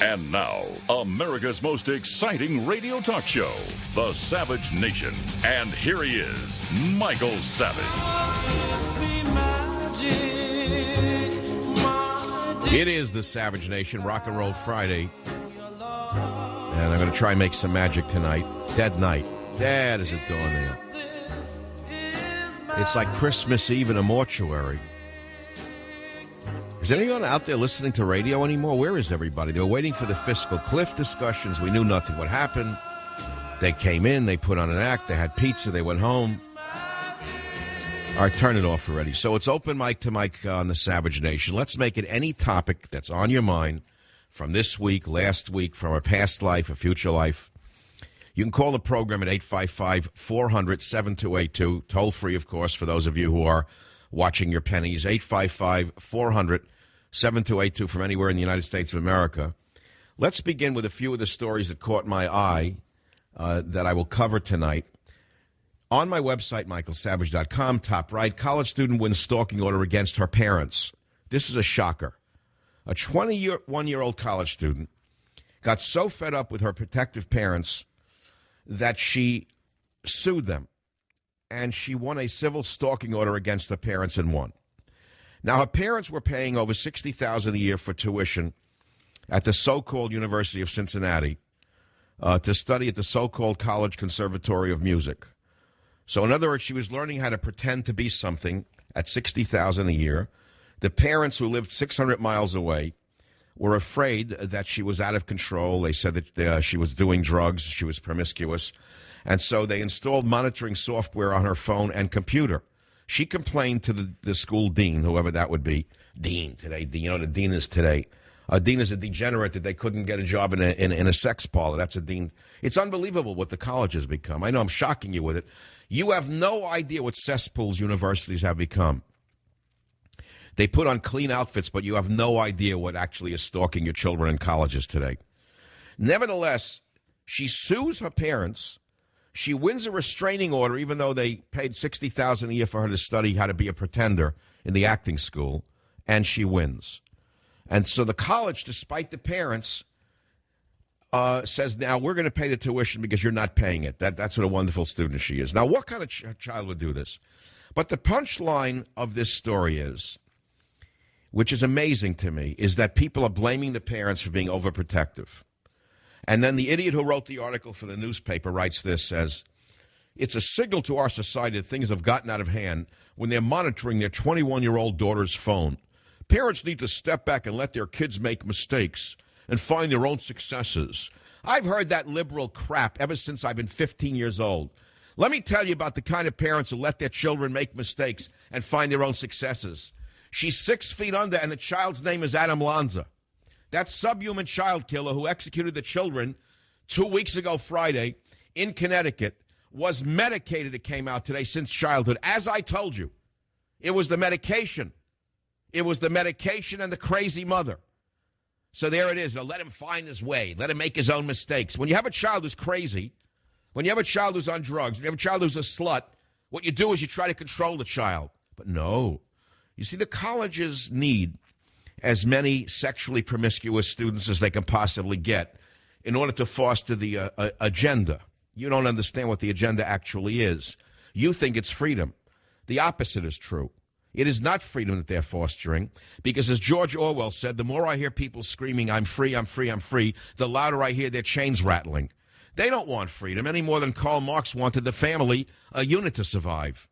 And now, America's most exciting radio talk show, The Savage Nation. And here he is, Michael Savage. It is The Savage Nation, Rock and Roll Friday. And I'm going to try and make some magic tonight. Dead night. Dad, is it dawn there? It's like Christmas Eve in a mortuary. Is anyone out there listening to radio anymore? Where is everybody? They were waiting for the fiscal cliff discussions. We knew nothing would happen. They came in, they put on an act, they had pizza, they went home. All right, turn it off already. So it's open mic to mic on the Savage Nation. Let's make it any topic that's on your mind from this week, last week, from a past life, a future life. You can call the program at 855-400-7282. Toll free, of course, for those of you who are watching your pennies. 855-400-7282 from anywhere in the United States of America. Let's begin with a few of the stories that caught my eye that I will cover tonight. On my website, michaelsavage.com, top right, college student wins stalking order against her parents. This is a shocker. A 21-year-old college student got so fed up with her protective parents that she sued them, and she won a civil stalking order against her parents and won. Now, her parents were paying over $60,000 a year for tuition at the so-called University of Cincinnati to study at the so-called College Conservatory of Music. So, in other words, she was learning how to pretend to be something at $60,000 a year. The parents, who lived 600 miles away, were afraid that she was out of control. They said that she was doing drugs, she was promiscuous, and so they installed monitoring software on her phone and computer. She complained to the school dean, whoever that would be. Dean today, you know, the dean is today. A dean is a degenerate that they couldn't get a job in a sex parlor. That's a dean. It's unbelievable what the college has become. I know I'm shocking you with it. You have no idea what cesspools universities have become. They put on clean outfits, but you have no idea what actually is stalking your children in colleges today. Nevertheless, she sues her parents. She wins a restraining order, even though they paid $60,000 a year for her to study how to be a pretender in the acting school, and she wins. And so the college, despite the parents, says, now we're going to pay the tuition because you're not paying it. That's what a wonderful student she is. Now, what kind of child would do this? But the punchline of this story is, which is amazing to me, is that people are blaming the parents for being overprotective. And then the idiot who wrote the article for the newspaper writes this, says, it's a signal to our society that things have gotten out of hand when they're monitoring their 21-year-old daughter's phone. Parents need to step back and let their kids make mistakes and find their own successes. I've heard that liberal crap ever since I've been 15 years old. Let me tell you about the kind of parents who let their children make mistakes and find their own successes. She's 6 feet under, and the child's name is Adam Lanza. That subhuman child killer who executed the children 2 weeks ago Friday in Connecticut was medicated, it came out today, since childhood. As I told you, it was the medication. It was the medication and the crazy mother. So there it is. Now let him find his way. Let him make his own mistakes. When you have a child who's crazy, when you have a child who's on drugs, when you have a child who's a slut, what you do is you try to control the child. But no. You see, the colleges need as many sexually promiscuous students as they can possibly get in order to foster the agenda. You don't understand what the agenda actually is. You think it's freedom. The opposite is true. It is not freedom that they're fostering, because as George Orwell said, the more I hear people screaming, I'm free, I'm free, I'm free, the louder I hear their chains rattling. They don't want freedom any more than Karl Marx wanted the family unit to survive.